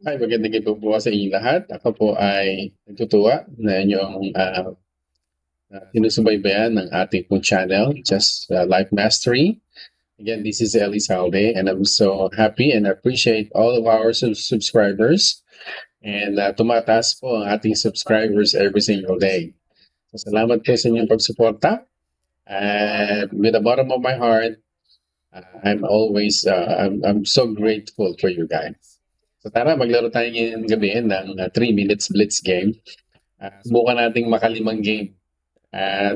Ay, magandang gabi po sa inyong lahat. Ako po ay nagtutuwa na inyong sinusubaybayan ng ating pong channel, Just Life Mastery. Again, this is Ellie Salde, and I'm so happy and appreciate all of our subscribers. And tumataas po ang ating subscribers every single day. So, salamat po sa inyong pagsuporta. And with the bottom of my heart, I'm so grateful for you guys. So tara, maglaro tayo ngayong gabi ng 3 minutes blitz game. Subukan nating makalimang game.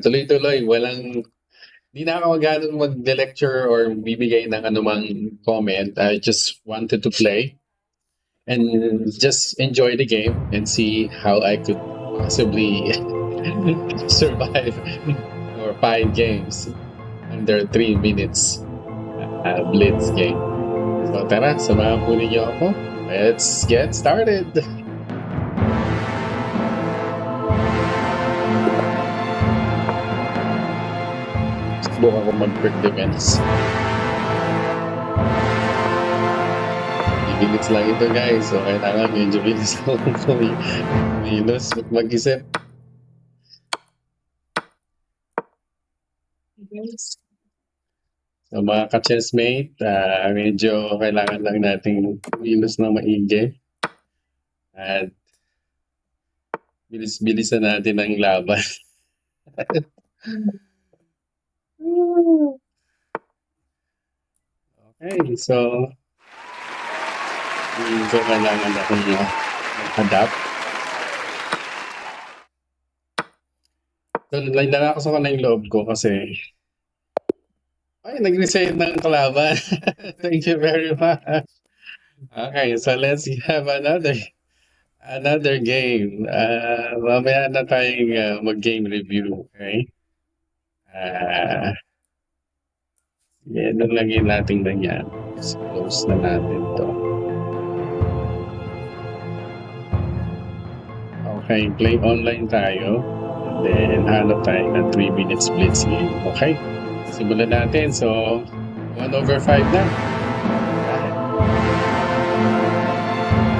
Tuloy-tuloy, di na ako maganong mag-lecture or bibigay ng anumang comment. I just wanted to play and just enjoy the game and see how I could possibly survive or 5 games under 3 minutes blitz game. So tara, samahan po ninyo ako. Let's get started! Subukan ko mag-quick defense. 3 minutes lang ito guys, so kailangan medyo bilis ako kumilos mag-isip. So mga ka-chessmate, medyo kailangan lang nating kumilos na maigi. At bilis-bilisan natin ang laban. Okay, so kailangan akong adapt. So, nagdala ako sa kanang loob ko kasi nag-reset ng kalaban. Thank you very much. Okay, so let's have another game. Mamaya na tayong mag-game review, okay? Yan lang lagyan natin ganyan. Close na natin to. Okay, play online tayo. And then, hanap tayo ng 3 minutes blitz game. Okay? Simulan natin. So, 1/5 na.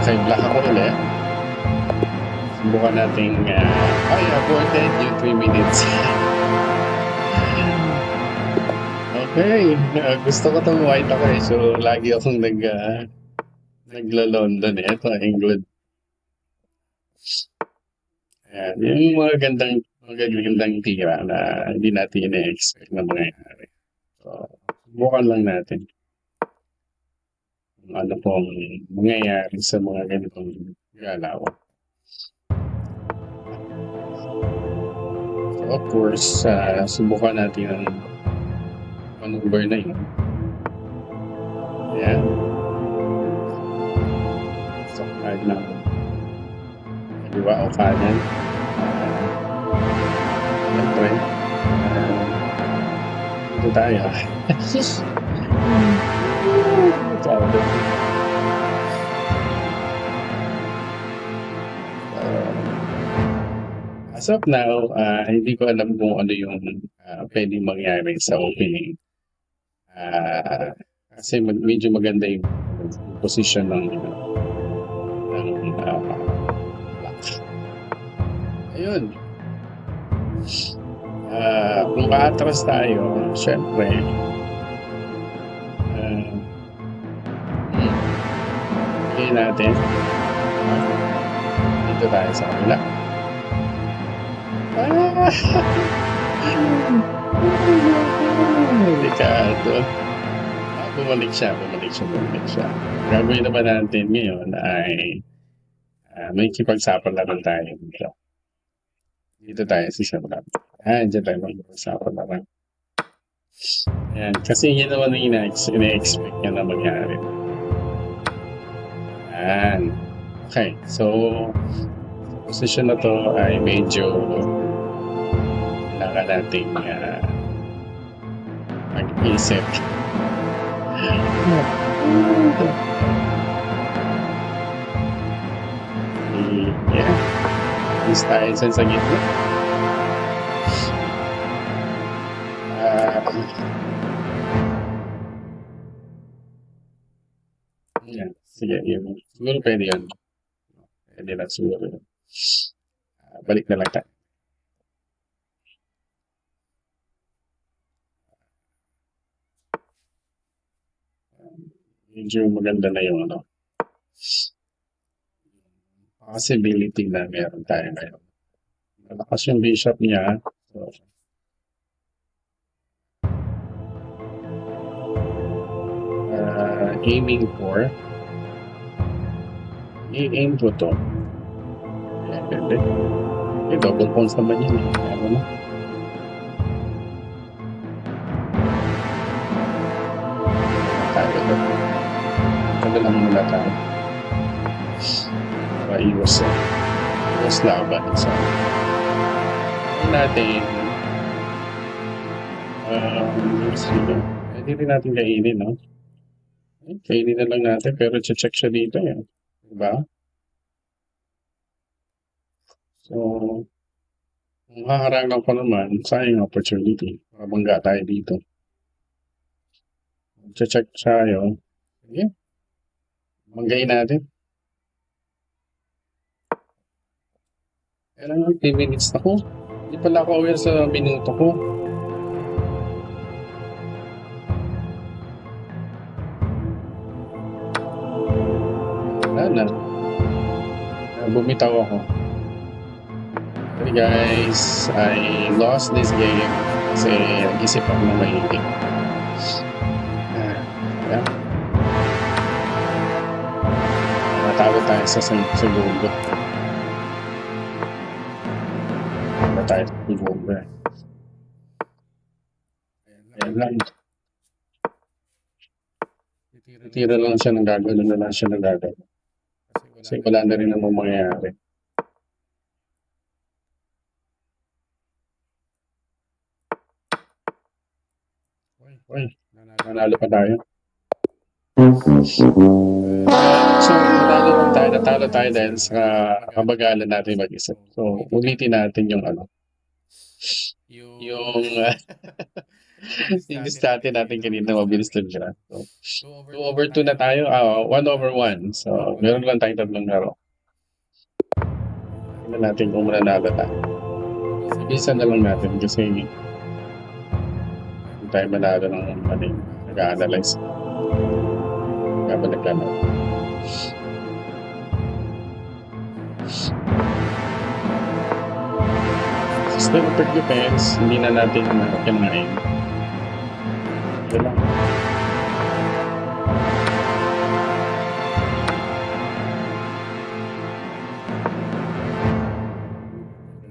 Okay, black ako ulit. Subukan natin aborted yung 3 minutes. Okay, gusto ko itong white ako eh. So, lagi akong naglo-London eh. Ito, England. Ayan, yung mga gandang tira na hindi natin ina-expect na mangyayari. So, subukan lang natin kung ano pong mangyayari sa mga ganitong galaw. So, of course, subukan natin ang maneuver na yun. Ayan. So, kahit na kaliwa o kanan. Siyempre. Dito tayo. As of now, hindi ko alam kung ano yung pwedeng mangyari sa opening. Kasi medyo maganda yung position ng black. Ayun. Kung maatras tayo, syempre, bigyan natin. Dito tayo sa kabila. Delikado. Bumalik siya. Gagawin naman natin ngayon ay may kipagsapalaran tayo dito. Dito tayo sa sarap. Diyan tayo mag-sapalaran. Ayan. Kasi yun naman yung ina-expect niya na mangyari. Ayan. Okay. So, position na to ay medyo kailangan nating mag-isip. Yeah. Alis tayo sa gitna. Yan. Sige, yun. Siguro pwede yan. Pwede lang siguro. Balik na lang tayo. Medyo maganda na yung ano. Possibility na meron tayo ngayon. Malakas yung bishop niya. So, aiming for i-aim ko to. Ayan, pwede. Double pawns naman yun. Ano na. Tayo lang muna tayo. Para iwas laban. So, natin pwede rin natin kainin, no? Kainin na lang natin, pero check siya dito, yan. Diba? So, kung haharangan ko naman, sayang opportunity. Mabangga tayo dito. Check tayo. Okay. Banggain natin. Kailangan 3 minutes na ko. Hindi pala ako aware sa minuto ko. Wala na. Bumitaw ako. Sorry guys, I lost this game kasi nag-isip ako ng mahilig. Yeah. Natawag tayo sa segundo. Tayo sa segundo. Ayan lang. Tira lang siya ng gagawin. Ano na lang siya ng gagawin. Kasi wala na rin namang mangyayari. Uy, nanalo pa tayo. So, natalo tayo dahil sa kabagalan natin mag-isip. So, ulitin natin yung ano. Yung diskarte natin kanina, mabilis lang siya. So, 2/2 na tayo. 1/1. So, meron lang tayong tatlong laro. Tingnan natin kung mananalo tayo. Bisa na lang natin kasi hindi tayo manalo ng nag-a-analyze. Habang naglalaro. System of defense, hindi na natin kinain. Ito lang.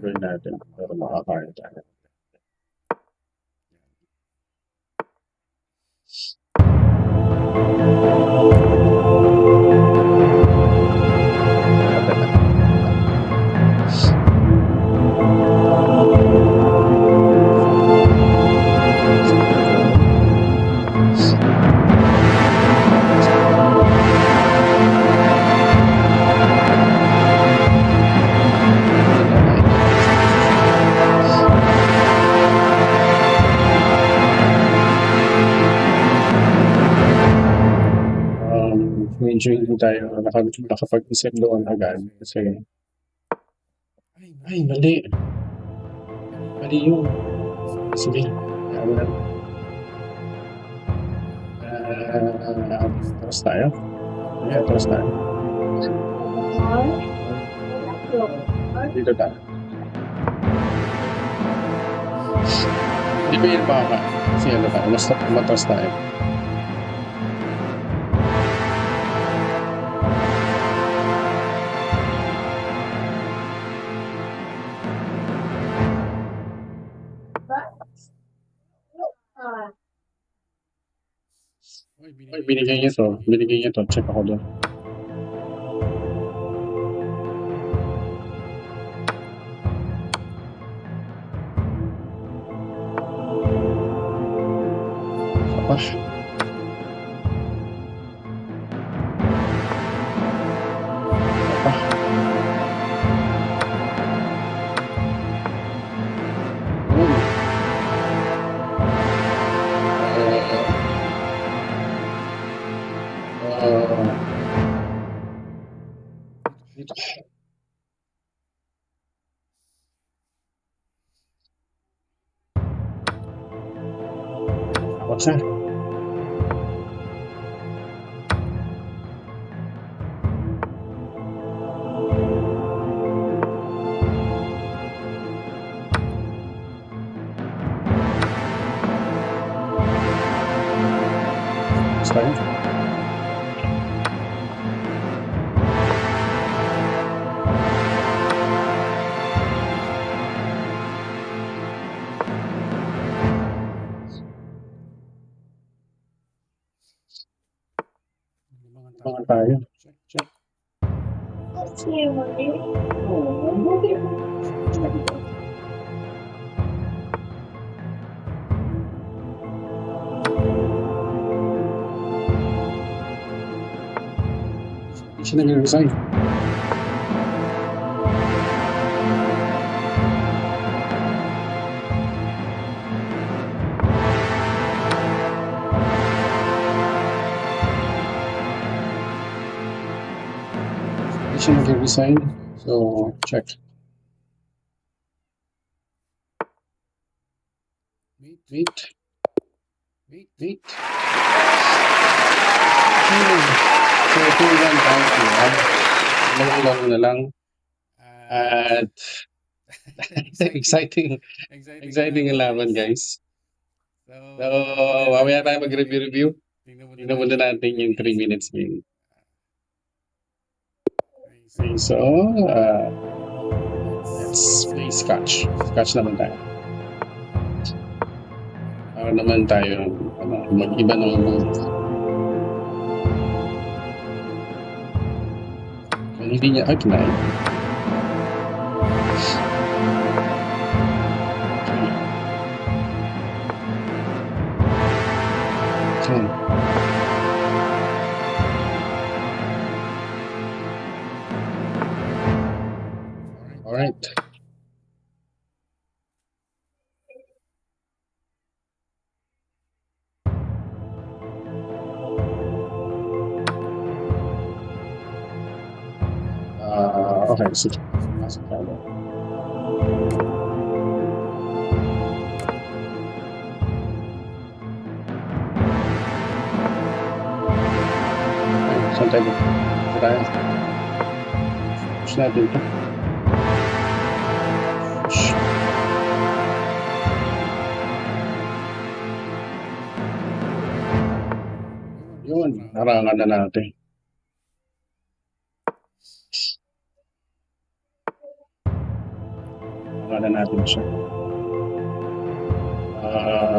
Gawin natin para makakain tayo. Medyo hindi tayo nakapag-isip doon agad kasi ay mali yun. Sige, kaya lang tapos tayo. Yeah, tapos tayo. Dito tayo. Hindi ba yun baka? Kasi ano tayo, matras tayo. Ay, binigay niya to. Check ako doon. pa. Dito. Takot siya. Start. Limangan tayo. Check. Hindi siya nag-resign. Hindi siya nag-resign. So, check. Wait. So, 2-1 tayo. Dalawang laro na lang. At exciting ang laban, guys. So, mamaya tayo mag-review. Tingnan muna natin yung 3 minutes game. Okay, so, let's play Scotch. Scotch naman tayo. Para naman tayo mag-iba ng mood. Kung hindi niya, kinain. Okay. Alright. Okay, sige. Pasok tayo. Okay, saan tayo? Saan tayo? Push natin ito. Push. Yun, harangan na natin. Harangan na natin siya.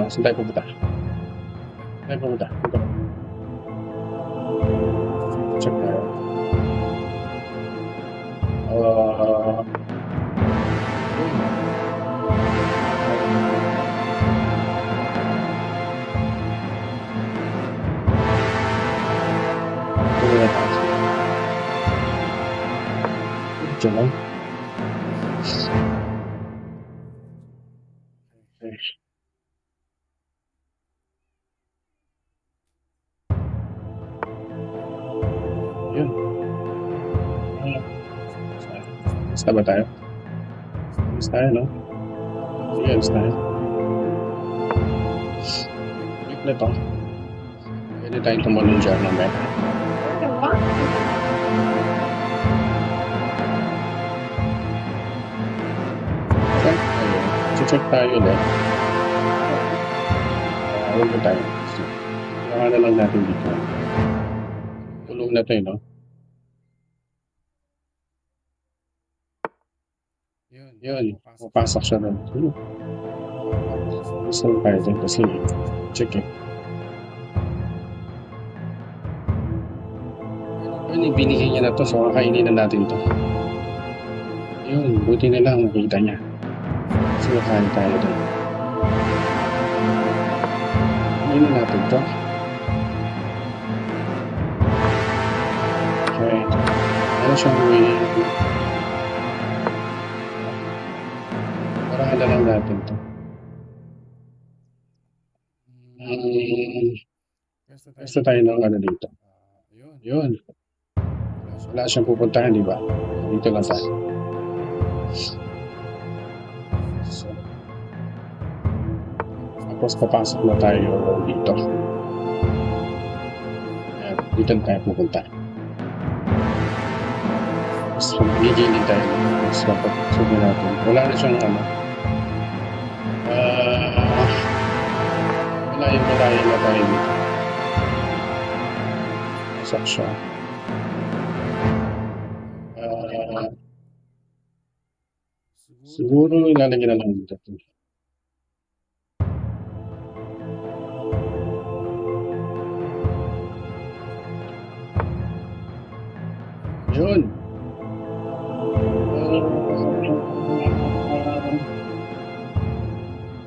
Saan tayo pupunta? Punta. Check tayo. Diyan lang. Okay. Yun. Basta ba tayo? Basta tayo, no? Sige, basta tayo. Click na to. Pwede tayong tumalong dyan mamaya. Okay, ayun. Check tayo ulit. Huwag na tayo. Kailangan na lang natin dito. Tulong na tayo, no? Yun, papasok siya doon. Gusto tayo dyan kasi check it. Yun, binigay niya na to, so kakainin na natin to. Yun, buti na lang nakita niya. So, kakain tayo doon. Hindi na natin to. Okay. Ano siyang way? Parahan na lang natin to. Basta tayo ng ano dito. Yun. Wala siyang pupuntahan, di ba? Dito lang tayo. So, tapos papasok na tayo dito. Ayan, dito na tayo pupunta. Tapos magigilid tayo. Tapos papasok natin. Wala na siyang ano. Malayo na tayo dito. Pasok siya. Siguro ilalagyan na lang dito. Yun.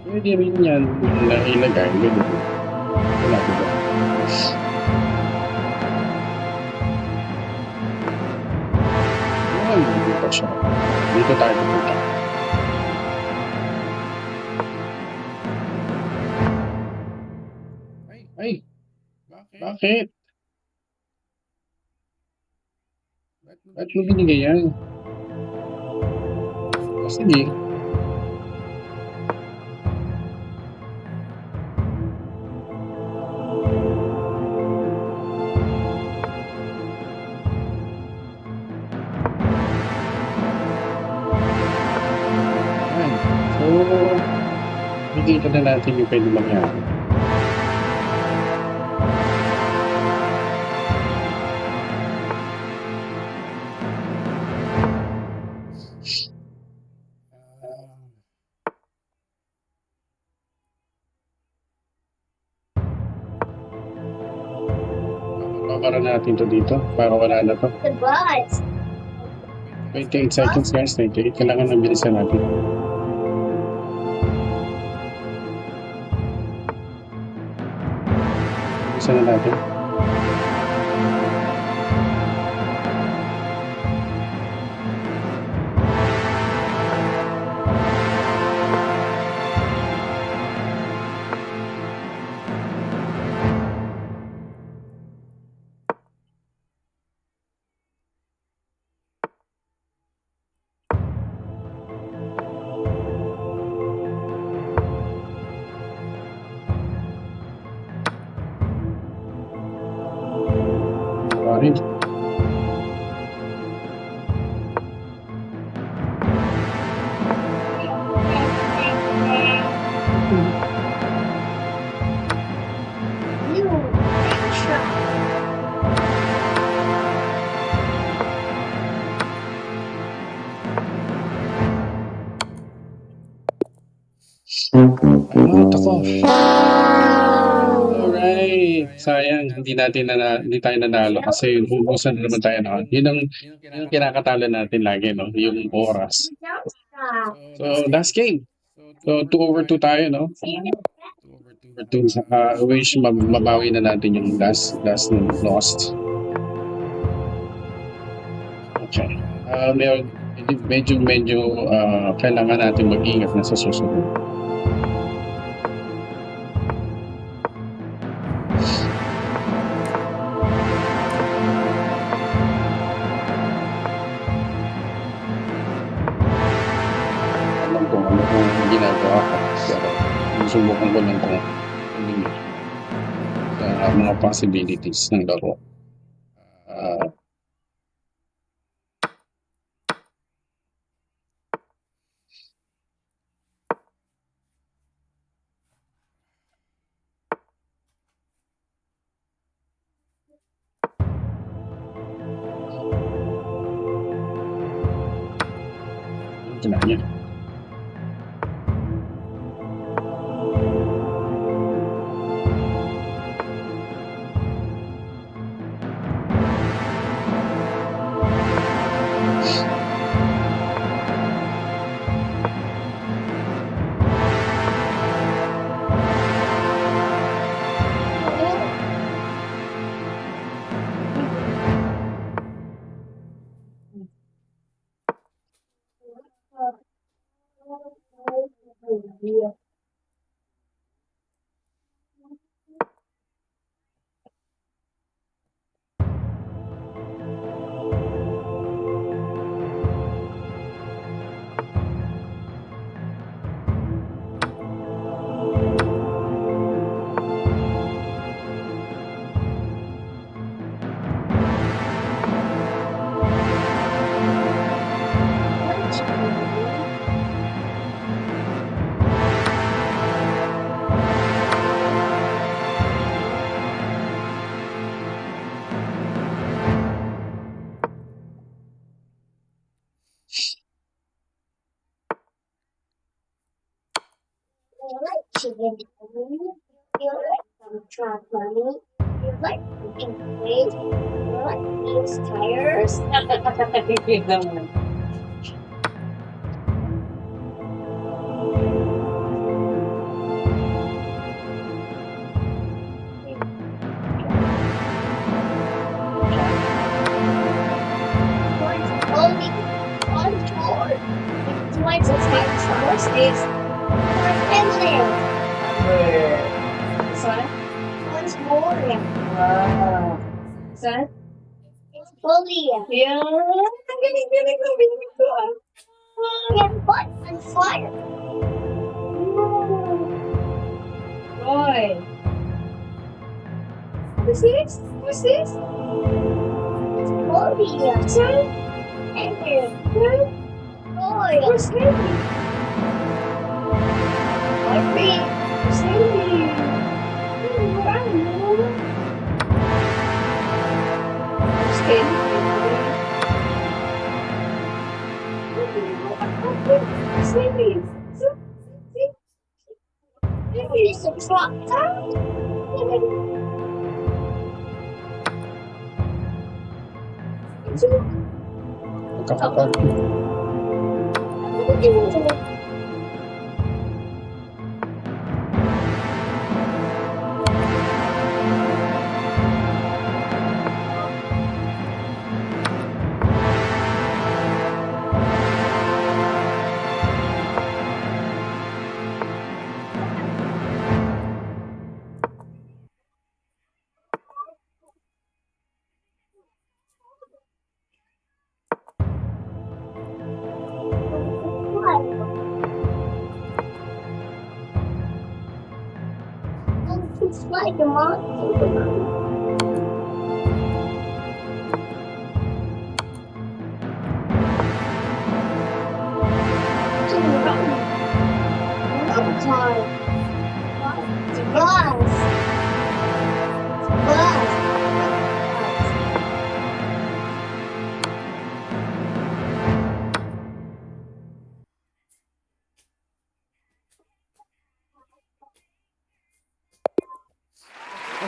Pwede rin yan na ilagay. Wala ko ba? Yun, dito siya. Dito tayo pupunta. Ay, bakit? Ba't mo binigay yan? Sige. Ayan. So, dito na natin yung pwede mangyari. Babara natin to dito para wala na to. The bus. 28 seconds guys, 28. Kailangan ng bilisan natin. Bilisan na natin. Rin. New extra. Out ako. Alright. Sayang, hindi tayo nanalo kasi ubusan na naman tayo na. Yun ang kinakatalo natin lagi, no? Yung oras. So, last game. So, 2/2 tayo, no? 2/2. Wish mabawi na natin yung last lost. Okay. Medyo kailangan natin mag-ingat na sa susunod. Alam ko ano kung ginagawa ko. Pero susubukan ko lang kung mga possibilities ng laro. Ito na niya. You like chicken curry? You like some truck money? You like cooking plates? You like these tires? Yun naman. One's only one tour. One's a tire. What's this? Finland. Son? One's more. Wow. Son? It's bully. Yeah. Ang galing ng binig ko ah. Yan butt on fire. Boy. What's this? What's this? It's bully. Son? And boy. What's this? Boy, what's this? It's a tractor. Magkakapag. It's like a monster. It's a bus. It's a bus.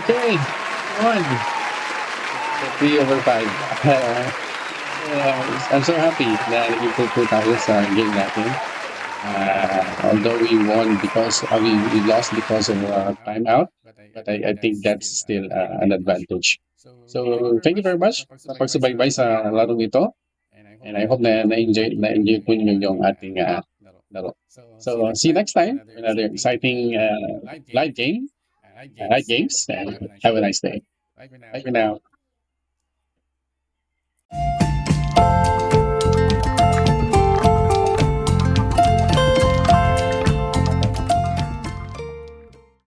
Okay. One. 3/5. I'm so happy na nag-improve po tayo sa game natin. Although we won because we lost because of timeout, but I think that's still an advantage. So thank you very much sa pagsubaybay sa laro nito, and I hope na na-enjoy po ninyo yung ating laro. So see you next time for another exciting live games, and have a nice day. Bye for now.